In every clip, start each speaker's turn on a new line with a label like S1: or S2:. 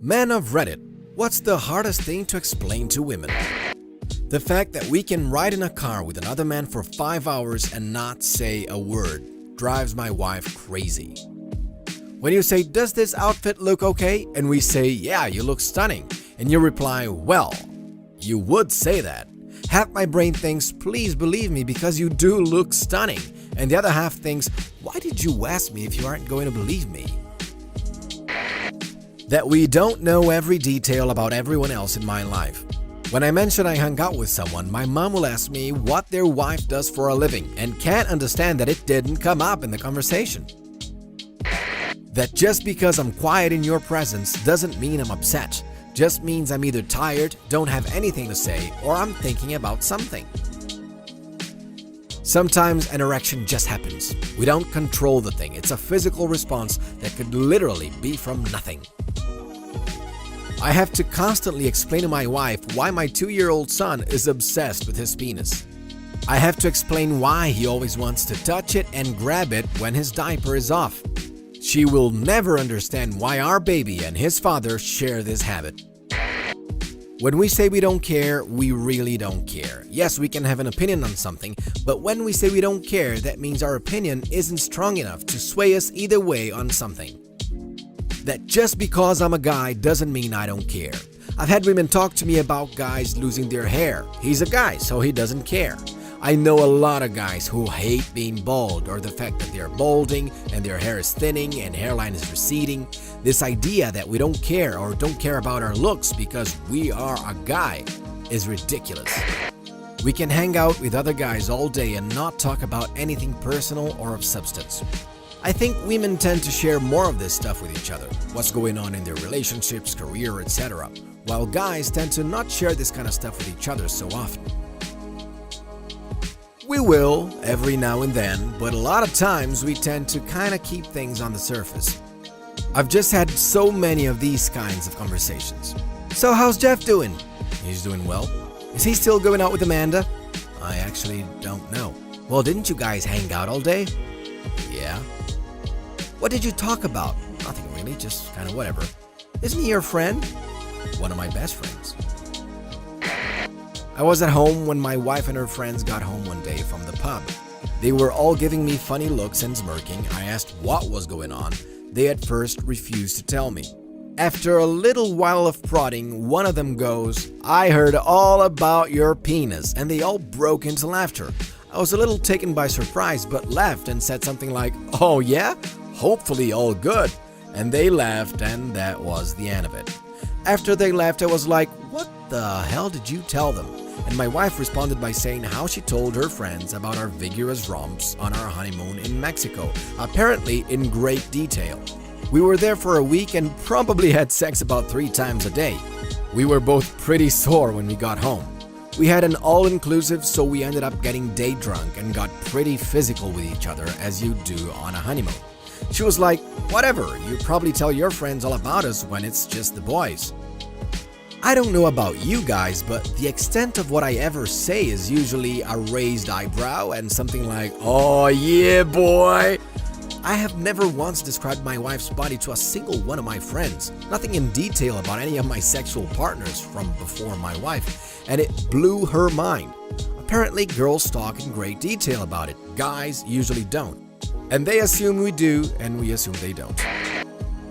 S1: Men of Reddit, what's the hardest thing to explain to women? The fact that we can ride in a car with another man for 5 hours and not say a word drives my wife crazy. When you say, "Does this outfit look okay?" and we say, "Yeah, you look stunning," and you reply, "Well, you would say that." Half my brain thinks, "Please believe me because you do look stunning," and the other half thinks, "Why did you ask me if you aren't going to believe me?" That we don't know every detail about everyone else in my life. When I mention I hung out with someone, my mom will ask me what their wife does for a living and can't understand that it didn't come up in the conversation. That just because I'm quiet in your presence doesn't mean I'm upset. Just means I'm either tired, don't have anything to say, or I'm thinking about something. Sometimes an erection just happens. We don't control the thing. It's a physical response that could literally be from nothing. I have to constantly explain to my wife why my 2-year-old son is obsessed with his penis. I have to explain why he always wants to touch it and grab it when his diaper is off. She will never understand why our baby and his father share this habit. When we say we don't care, we really don't care. Yes, we can have an opinion on something, but when we say we don't care, that means our opinion isn't strong enough to sway us either way on something. That just because I'm a guy doesn't mean I don't care. I've had women talk to me about guys losing their hair. He's a guy, so he doesn't care. I know a lot of guys who hate being bald or the fact that they're balding and their hair is thinning and hairline is receding. This idea that we don't care or don't care about our looks because we are a guy is ridiculous. We can hang out with other guys all day and not talk about anything personal or of substance. I think women tend to share more of this stuff with each other, what's going on in their relationships, career, etc., while guys tend to not share this kind of stuff with each other so often. We will, every now and then, but a lot of times we tend to kind of keep things on the surface. I've just had so many of these kinds of conversations. "So how's Jeff doing?" "He's doing well." "Is he still going out with Amanda?" "I actually don't know." "Well, didn't you guys hang out all day?" "Yeah." "What did you talk about?" "Nothing really, just kind of whatever." "Isn't he your friend?" "One of my best friends." I was at home when my wife and her friends got home one day from the pub. They were all giving me funny looks and smirking. I asked what was going on. They at first refused to tell me. After a little while of prodding, one of them goes, "I heard all about your penis," and they all broke into laughter. I was a little taken by surprise, but laughed and said something like, "Oh yeah? Hopefully all good." And they laughed, and that was the end of it. After they left, I was like, "What the hell did you tell them?" And my wife responded by saying how she told her friends about our vigorous romps on our honeymoon in Mexico, apparently in great detail. We were there for a week and probably had sex about 3 times a day. We were both pretty sore when we got home. We had an all-inclusive, so we ended up getting day drunk and got pretty physical with each other as you do on a honeymoon. She was like, "Whatever, you probably tell your friends all about us when it's just the boys." I don't know about you guys, but the extent of what I ever say is usually a raised eyebrow and something like, "Oh yeah, boy." I have never once described my wife's body to a single one of my friends, nothing in detail about any of my sexual partners from before my wife, and it blew her mind. Apparently, girls talk in great detail about it, guys usually don't. And they assume we do, and we assume they don't.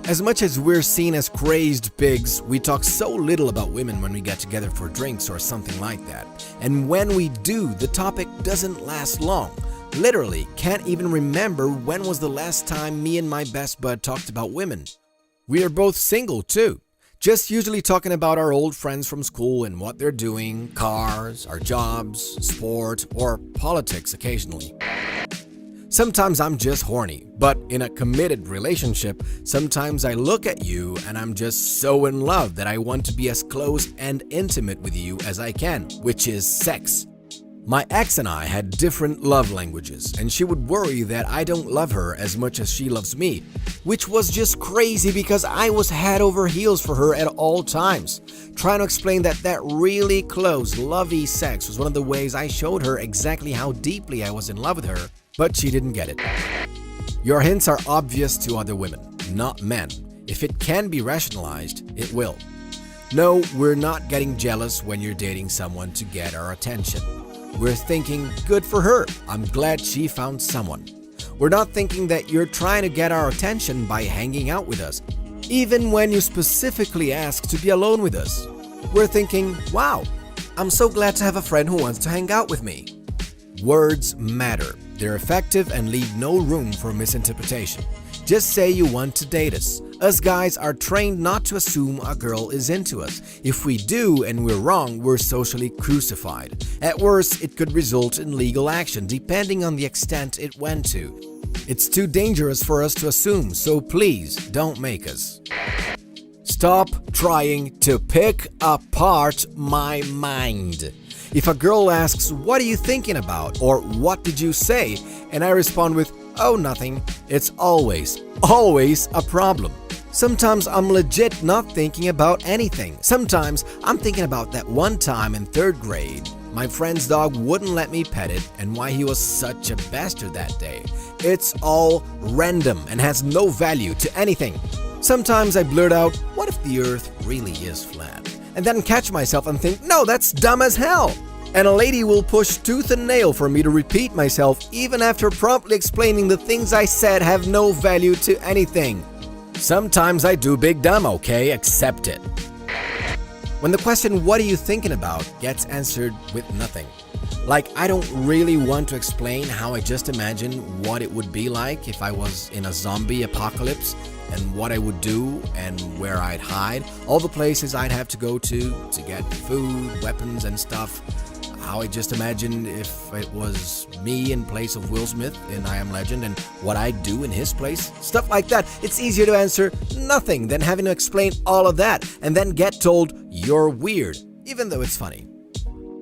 S1: As much as we're seen as crazed pigs, we talk so little about women when we get together for drinks or something like that. And when we do, the topic doesn't last long. Literally, can't even remember when was the last time me and my best bud talked about women. We are both single too. Just usually talking about our old friends from school and what they're doing, cars, our jobs, sport, or politics occasionally. Sometimes I'm just horny, but in a committed relationship, sometimes I look at you and I'm just so in love that I want to be as close and intimate with you as I can, which is sex. My ex and I had different love languages, and she would worry that I don't love her as much as she loves me, which was just crazy because I was head over heels for her at all times. Trying to explain that really close, lovey sex was one of the ways I showed her exactly how deeply I was in love with her, but she didn't get it. Your hints are obvious to other women, not men. If it can be rationalized, it will. No, we're not getting jealous when you're dating someone to get our attention. We're thinking, good for her, I'm glad she found someone. We're not thinking that you're trying to get our attention by hanging out with us, even when you specifically ask to be alone with us. We're thinking, wow, I'm so glad to have a friend who wants to hang out with me. Words matter. They're effective and leave no room for misinterpretation. Just say you want to date us. Us guys are trained not to assume a girl is into us. If we do and we're wrong, we're socially crucified. At worst, it could result in legal action depending on the extent it went to. It's too dangerous for us to assume, so please don't make us. Stop trying to pick apart my mind. If a girl asks, what are you thinking about? Or what did you say? And I respond with, oh, nothing. It's always a problem. Sometimes I'm legit not thinking about anything. Sometimes I'm thinking about that one time in 3rd grade. My friend's dog wouldn't let me pet it and why he was such a bastard that day. It's all random and has no value to anything. Sometimes I blurt out, what if the earth really is flat? And then catch myself and think, no, that's dumb as hell. And a lady will push tooth and nail for me to repeat myself even after promptly explaining the things I said have no value to anything. Sometimes I do big dumb, okay? Accept it. When the question, what are you thinking about, gets answered with nothing. Like, I don't really want to explain how I just imagine what it would be like if I was in a zombie apocalypse and what I would do and where I'd hide, all the places I'd have to go to get food, weapons, and stuff. How I just imagine if it was me in place of Will Smith in I Am Legend and what I'd do in his place. Stuff like that. It's easier to answer nothing than having to explain all of that and then get told you're weird, even though it's funny.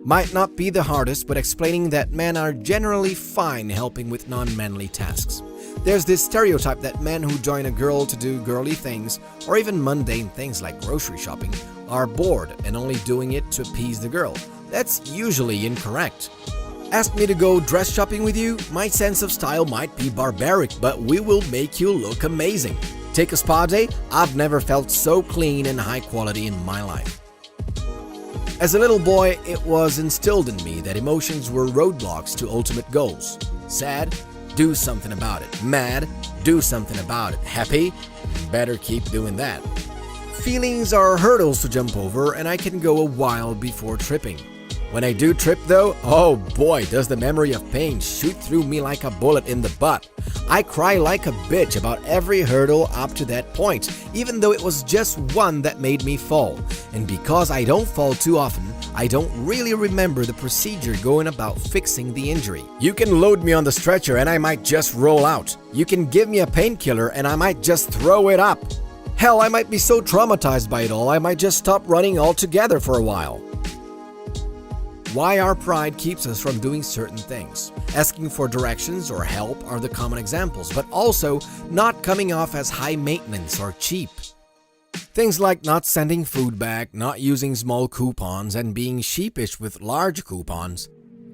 S1: Might not be the hardest, but explaining that men are generally fine helping with non-manly tasks. There's this stereotype that men who join a girl to do girly things, or even mundane things like grocery shopping, are bored and only doing it to appease the girl. That's usually incorrect. Ask me to go dress shopping with you? My sense of style might be barbaric, but we will make you look amazing. Take a spa day? I've never felt so clean and high quality in my life. As a little boy, it was instilled in me that emotions were roadblocks to ultimate goals. Sad? Do something about it. Mad? Do something about it. Happy? Better keep doing that. Feelings are hurdles to jump over, and I can go a while before tripping. When I do trip though, oh boy, does the memory of pain shoot through me like a bullet in the butt. I cry like a bitch about every hurdle up to that point, even though it was just one that made me fall. And because I don't fall too often, I don't really remember the procedure going about fixing the injury. You can load me on the stretcher and I might just roll out. You can give me a painkiller and I might just throw it up. Hell, I might be so traumatized by it all, I might just stop running altogether for a while. Why our pride keeps us from doing certain things. Asking for directions or help are the common examples, but also not coming off as high maintenance or cheap. Things like not sending food back, not using small coupons, and being sheepish with large coupons.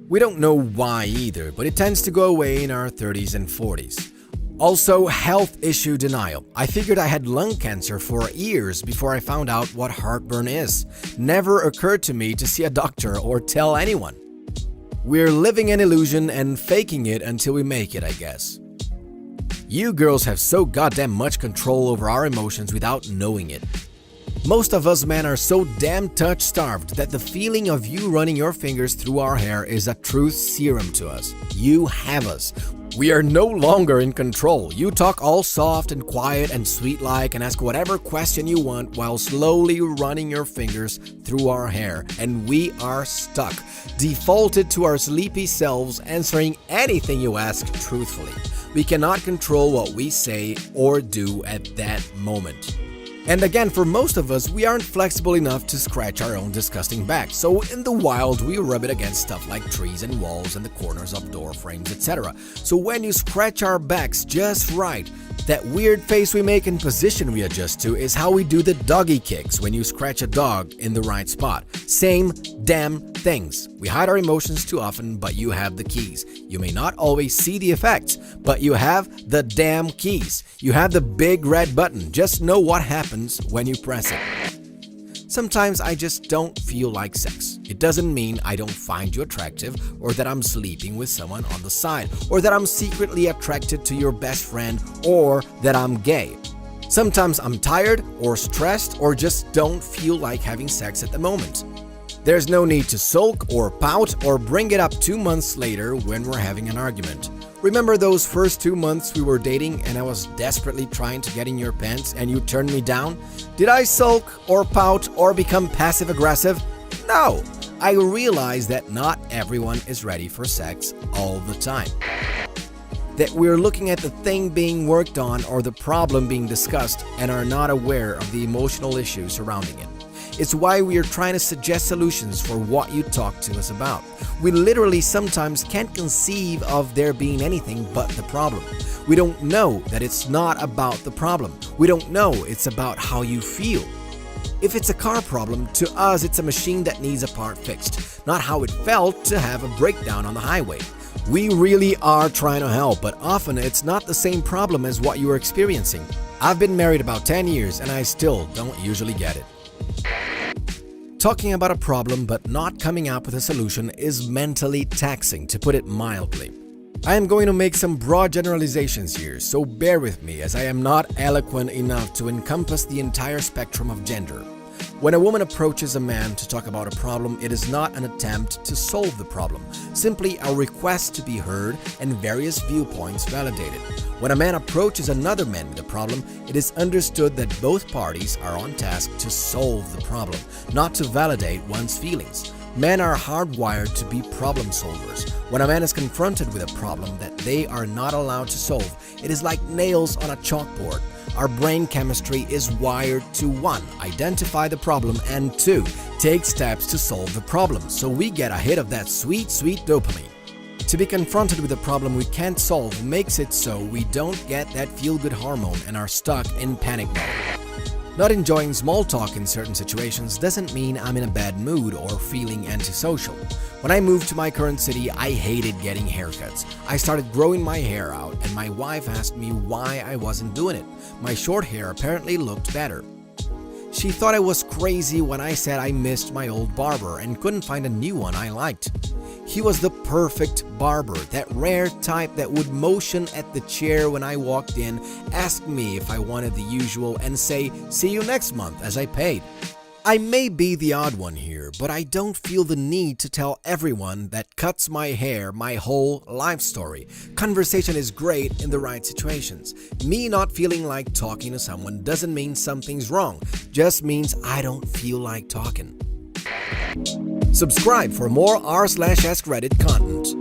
S1: We don't know why either, but it tends to go away in our 30s and 40s. Also, health issue denial. I figured I had lung cancer for years before I found out what heartburn is. Never occurred to me to see a doctor or tell anyone. We're living an illusion and faking it until we make it, I guess. You girls have so goddamn much control over our emotions without knowing it. Most of us men are so damn touch-starved that the feeling of you running your fingers through our hair is a truth serum to us. You have us. We are no longer in control. You talk all soft and quiet and sweet-like and ask whatever question you want while slowly running your fingers through our hair, and we are stuck, defaulted to our sleepy selves, answering anything you ask truthfully. We cannot control what we say or do at that moment. And again, for most of us, we aren't flexible enough to scratch our own disgusting back, so in the wild, we rub it against stuff like trees and walls and the corners of door frames, etc. So when you scratch our backs just right, That weird face we make and position we adjust to is how we do the doggy kicks when you scratch a dog in the right spot. Same damn things. We hide our emotions too often, but you have the keys. You may not always see the effects, but you have the damn keys. You have the big red button. Just know what happens when you press it. Sometimes I just don't feel like sex. It doesn't mean I don't find you attractive, or that I'm sleeping with someone on the side, or that I'm secretly attracted to your best friend, or that I'm gay. Sometimes I'm tired or stressed or just don't feel like having sex at the moment. There's no need to sulk or pout or bring it up 2 months later when we're having an argument. Remember those first 2 months we were dating and I was desperately trying to get in your pants and you turned me down? Did I sulk or pout or become passive-aggressive? No! I realized that not everyone is ready for sex all the time. That we're looking at the thing being worked on or the problem being discussed and are not aware of the emotional issues surrounding it. It's why we are trying to suggest solutions for what you talk to us about. We literally sometimes can't conceive of there being anything but the problem. We don't know that it's not about the problem. We don't know it's about how you feel. If it's a car problem, to us it's a machine that needs a part fixed, not how it felt to have a breakdown on the highway. We really are trying to help, but often it's not the same problem as what you are experiencing. I've been married about 10 years and I still don't usually get it. Talking about a problem but not coming up with a solution is mentally taxing, to put it mildly. I am going to make some broad generalizations here, so bear with me as I am not eloquent enough to encompass the entire spectrum of gender. When a woman approaches a man to talk about a problem, it is not an attempt to solve the problem, simply a request to be heard and various viewpoints validated. When a man approaches another man with a problem, it is understood that both parties are on task to solve the problem, not to validate one's feelings. Men are hardwired to be problem solvers. When a man is confronted with a problem that they are not allowed to solve, it is like nails on a chalkboard. Our brain chemistry is wired to 1. Identify the problem, and 2. Take steps to solve the problem, so we get a hit of that sweet, sweet dopamine. To be confronted with a problem we can't solve makes it so we don't get that feel-good hormone and are stuck in panic mode. Not enjoying small talk in certain situations doesn't mean I'm in a bad mood or feeling antisocial. When I moved to my current city, I hated getting haircuts. I started growing my hair out and my wife asked me why I wasn't doing it. My short hair apparently looked better. She thought I was crazy when I said I missed my old barber and couldn't find a new one I liked. He was the perfect barber, that rare type that would motion at the chair when I walked in, ask me if I wanted the usual, and say, "See you next month," as I paid. I may be the odd one here, but I don't feel the need to tell everyone that cuts my hair my whole life story. Conversation is great in the right situations. Me not feeling like talking to someone doesn't mean something's wrong, just means I don't feel like talking. Subscribe for more r/AskReddit content.